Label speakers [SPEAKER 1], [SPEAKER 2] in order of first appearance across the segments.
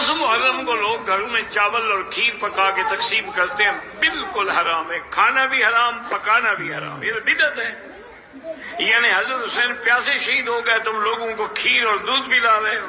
[SPEAKER 1] 10 मुहर्रम को लोग घरों में चावल और खीर पका के तकसीम करते हैं, बिल्कुल हराम है। खाना भी हराम, पकाना भी हराम, ये तो बिदअत है। यानी हजरत हुसैन प्यासे शहीद हो गए, तुम लोगों को खीर और दूध पिला रहे हो।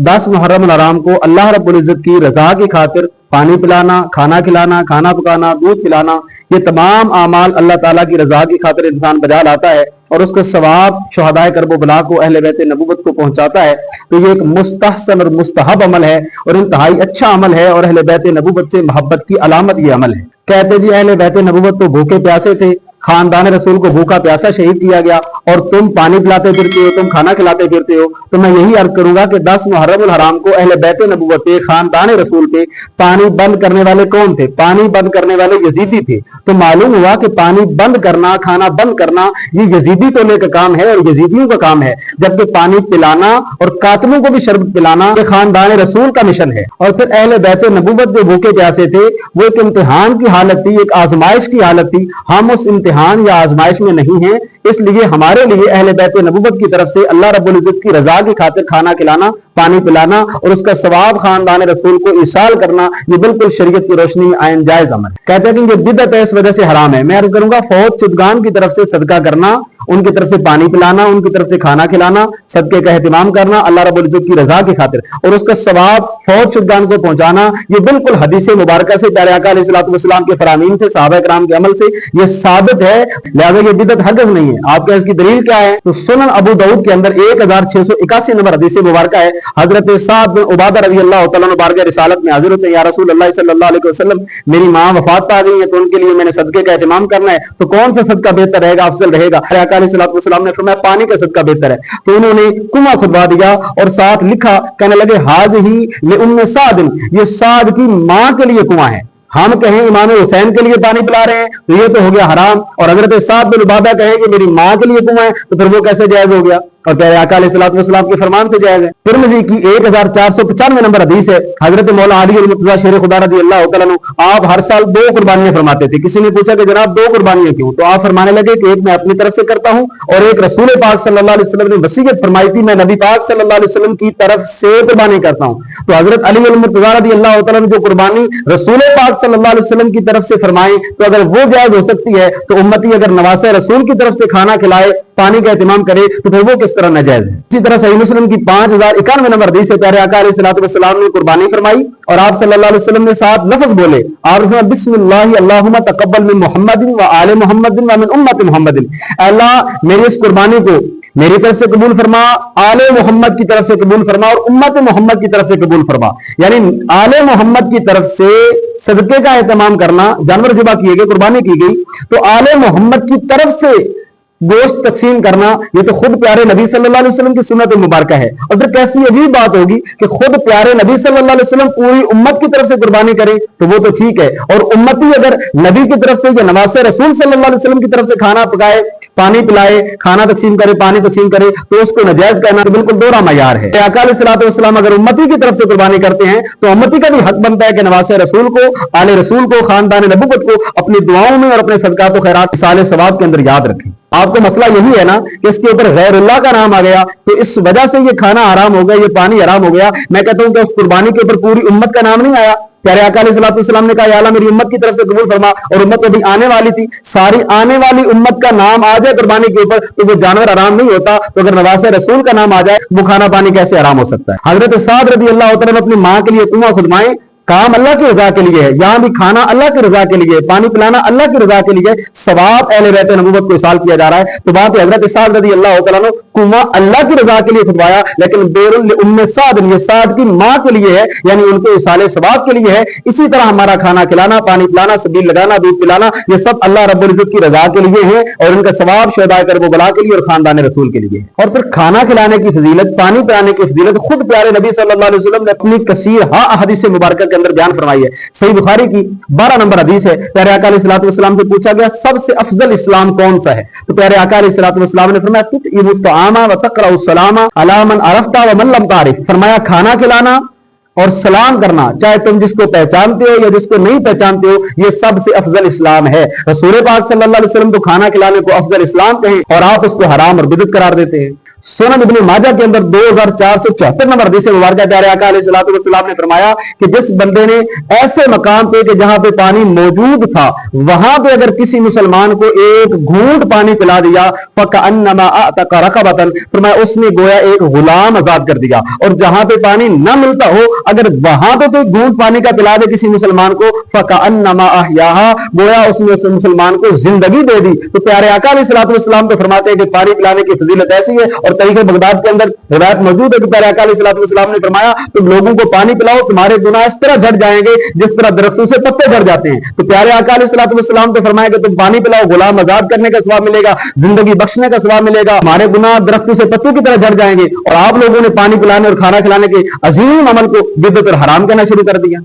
[SPEAKER 2] 10 मुहर्रम हराम को अल्लाह रब्बुल इज्जत की रजा की खातिर पानी पिलाना, खाना खिलाना, खाना पकाना, दूध पिलाना, ये तमाम आमाल अल्लाह ताला की रजा की खातिर इंसान बजा लाता है और उसका सवाब शुहदाए करबला को, अहले बैत नबूवत को पहुंचाता है। तो ये एक मुस्तहसन और मुस्तहब अमल है और इंतहाई अच्छा अमल है और अहले बैत नबूवत से मोहब्बत की अलामत ये अमल है। कहते जी अहले बैत नबूवत तो भूखे प्यासे थे, खानदान रसूल को भूखा प्यासा शहीद किया गया और तुम पानी पिलाते फिरते हो, तुम खाना खिलाते फिरते हो। तो मैं यही अर्ज करूंगा कि 10 मुहर्रम हराम को अहले बैत नबूवत पे, खानदान रसूल पे पानी बंद करने वाले कौन थे? पानी बंद करने वाले यजीदी थे। तो मालूम हुआ कि पानी बंद करना, खाना बंद करना ये यजीदी टोले का काम है और यजीदियों का काम है, जबकि पानी पिलाना और कातलों को भी शरबत पिलाना ये खानदान रसूल का मिशन है। और फिर अहले बैत नबूवत जो भूखे प्यासे थे वो एक इम्तिहान की हालत थी, एक आजमाइश की हालत थी। हम उस इम्तिहान या आजमाइश में नहीं है, इसलिए हमारे लिए अहले बैत नबूवत की तरफ से अल्लाह रब्बुल इज्जत की रजा की खातिर खाना खिलाना, पानी पिलाना और उसका सवाब खानदान रसूल को इसाल करना ये बिल्कुल शरीयत की रोशनी में आयन जायज अमल है। कहते हैं कि ये बिदअत है, इस वजह से हराम है। मैं अर्ज करूंगा फौज शुदगान की तरफ से सदका करना, उनकी तरफ से पानी पिलाना, उनकी तरफ से खाना खिलाना, सदके का एहतिमाम करना अल्लाह रब्बुल इज्जत की रजा की खातिर और उसका सवाब फौज शुदगान को पहुंचाना ये बिल्कुल हदीस मुबारक से, प्यारे आका अलैहिस्सलातु वस्सलाम के फरामीन से, सहाबा किराम के अमल से ये साबित है। लिहाजा ये बिदअत हरगिज़ नहीं है। आपके इसकी दलील क्या है? तो सुनन अबू दाऊद के अंदर 1681 नंबर हदीस मुबारक है। हजरत साद बिन उबादा रज़ी अल्लाह तआला अन्हु बारगाह रिसालत में हाजिर होते हैं, या रसूल अल्लाह सल्लल्लाहु अलैहि वसल्लम मेरी मां वफात पा गई है तो उनके लिए मैंने सदके का एहतिमाम करना है, तो कौन सा सदका बेहतर रहेगा, अफजल रहेगा? आका अलैहिस्सलातु वस्सलाम ने फरमाया पानी का सदका बेहतर है। तो उन्होंने कुआं खुदवा दिया और साथ लिखा, कहने लगे हाज़िही लिउम्मि साद, ये साद की मां के लिए कुआं है। हम कहें इमाम हुसैन के लिए पानी पिला रहे हैं तो ये तो हो गया हराम, और हजरत साद बिन उबादा कहें कि मेरी मां के लिए कुआं है तो फिर वो कैसे जायज हो गया? और प्यारे आका अलैहिस्सलातु वस्सलाम के फरमान से जायज है। तिरमिज़ी की 1495 नंबर हदीस है। हजरत मौला अली मुर्तज़ा शेर खुदा रज़ी अल्लाह तआला अन्हु आप हर साल 2 कुर्बानियां फरमाते थे। किसी ने पूछा कि जनाब 2 कुर्बानियां क्यों? तो आप फरमाने लगे कि एक मैं अपनी तरफ से करता हूं और एक रसूल पाक सल्लल्लाहु अलैहि वसल्लम ने वसीयत फरमाई थी, मैं नबी पाक सल्लल्लाहु अलैहि वसल्लम की तरफ से कुर्बानी करता हूं। तो हजरत अली मुर्तज़ा रज़ी अल्लाह तआला ने जो कुर्बानी रसूल पाक सल्लल्लाहु अलैहि वसल्लम की तरफ से फरमाई, तो अगर वो जायज हो सकती है तो उम्मती अगर नवासे रसूल की तरफ से खाना खिलाए, पानी का एहतिमाम करे तो फिर वो किस तरह नाजायज है? इसी तरह सही मुस्लिम की 5091 नंबर हदीस से प्यारे आका अलैहिस्सलातु वस्सलाम ने कुर्बानी फरमाई और आप सल्लल्लाहु अलैहि वसल्लम ने 7 लफ्ज बोले। आपने बिस्मिल्लाह अल्लाहुम्मा तक़ब्बल मिन मुहम्मदिन व आले मुहम्मदिन व मिन उम्मति मुहम्मदिन, अल्लाह मेरी इस कुर्बानी को मेरी तरफ से कबूल फरमा, आले मोहम्मद की तरफ से कबूल फरमा और उम्मत मोहम्मद की तरफ से कबूल फरमा। यानी आले मोहम्मद की तरफ से सदके का एहतमाम करना, जानवर ज़िबा किए गए, कुर्बानी की गई, तो आले मोहम्मद की तरफ से गोश्त तकसीम करना ये तो खुद प्यारे नबी सल्लल्लाहु अलैहि वसल्लम की सुन्नत मुबारक है। और फिर कैसी अजीब बात होगी कि खुद प्यारे नबी सल्लल्लाहु अलैहि वसल्लम पूरी उम्मत की तरफ से कुर्बानी करें तो वो तो ठीक है, और उम्मती अगर नबी की तरफ से या नवासे रसूल सल्लल्लाहु अलैहि वसल्लम की तरफ से खाना पकाए, पानी पिलाए, खाना तकसीम करे, पानी तकसीम करे तो उसको नाजायज कहना तो बिल्कुल दोहरा मयार है। आका अलैहिस्सलातु वस्सलाम अगर उम्मती की तरफ से कुर्बानी करते हैं तो उम्मती का भी हक बनता है कि नवासे रसूल को, आले रसूल को, खानदान नबूवत को अपनी दुआओं में और अपने सदकात व खैरात साले सवाब के अंदर याद रखें। आपको मसला यही है ना कि इसके ऊपर गैरुल्लाह का नाम आ गया तो इस वजह से ये खाना हराम हो गया, ये पानी हराम हो गया। मैं कहता हूं कि उस कुर्बानी के ऊपर पूरी उम्मत का नाम नहीं आया। प्यारे आका अलैहिस्सलातु वस्सलाम ने कहा या अल्लाह मेरी उम्मत की तरफ से कबूल फरमा, और उम्मत तो अभी आने वाली थी, सारी आने वाली उम्मत का नाम आ जाए कुर्बानी के ऊपर तो वो जानवर हराम नहीं होता। तो अगर नवासे रसूल का नाम आ जाए वो खाना पानी कैसे हराम हो सकता है? हजरत साद रज़ी अल्लाह तआला ने अपनी मां के लिए कुआं खुदवाए, काम अल्लाह की रजा के लिए है, यहां भी खाना अल्लाह की रजा के लिए, पानी पिलाना अल्लाह की रजा के लिए, सवाब अहले बैत नबूवत को इसाल किया जा रहा है। तो बात है हजरत साद रज़ी अल्लाह तआला ने कुआं अल्लाह की रजा के लिए खुदवाया, लेकिन बेरुल उम्मे साद, ये साद की मां के लिए है, यानी उनको इसाले सवाब के लिए है। इसी तरह हमारा खाना खिलाना, पानी पिलाना, सबील लगाना, दूध पिलाना, ये सब अल्लाह रब्बुल इज्जत की रजा के लिए है और इनका सवाब शुहदाए करबला के लिए और खानदान रसूल के लिए है। और फिर खाना खिलाने की फजीलत, पानी पिलाने की फजीलत खुद प्यारे नबी सल्लल्लाहु अलैहि वसल्लम ने अपनी कसीर अहदीस मुबारक के अंदर बयान फरमाई है। सही बुखारी की 12 नंबर हदीस है। प्यारे आका अलैहिस्सलातु वस्सलाम से पूछा गया सबसे अफजल इस्लाम कौन सा है? तो प्यारे आका अलैहिस्सलातु वस्सलाम ने फरमाया तुतइमु तआमा व तक़रउ सलामा अला मन अरफ़ता व मन लम तारिफ। फरमाया खाना खिलाना और सलाम करना, चाहे तुम जिसको पहचानते हो या जिसको नहीं पहचानते हो, ये सबसे अफजल इस्लाम है। रसूल पाक सल्लल्लाहु अलैहि वसल्लम तो खाना खिलाने को अफजल इस्लाम कहें और आप उसको हराम और बिदअत करार देते हैं। सुनन इब्न माजा के अंदर 2474 नंबर हदीस मुबारक है। प्यारे आका अलैहिस्सलातु वस्सलाम ने फरमाया कि जिस बंदे ने ऐसे मकाम पे कि जहां पे पानी मौजूद था वहां पे अगर किसी मुसलमान को एक घूंट पानी पिला दिया फकअन्नमा अअतका रकबतन, फरमाया उसने गोया एक गुलाम आजाद कर दिया। और जहां पे पानी न मिलता हो अगर वहां पे कोई घूंट पानी का पिला दे किसी मुसलमान को फकअन्नमा अहयाहा, गोया उसने उस मुसलमान को जिंदगी दे दी। तो प्यारे आका अलैहिस्सलातु वस्सलाम तो फरमाते हैं कि पानी पिलाने की फजीलत ऐसी है। और तरीके बगदाद के अंदर रिवायत मौजूद है कि प्यारे आका अलैहिस्सलातु वस्सलाम ने फरमाया तुम लोगों को पानी पिलाओ तुम्हारे गुनाह इस तरह झड़ जाएंगे जिस तरह दरख्तों से पत्ते झड़ जाते हैं। तो प्यारे आका अलैहिस्सलातु वस्सलाम ने फरमाया कि तुम पानी पिलाओ, गुलाम आजाद करने का सवाब मिलेगा, जिंदगी बख्शने का सवाब मिलेगा, हमारे गुनाह दरख्तों से पत्तों की तरह झड़ जाएंगे। और आप लोगों ने पानी पिलाने और खाना खिलाने के अजीम अमल को बिदअत और हराम कहना शुरू कर दिया।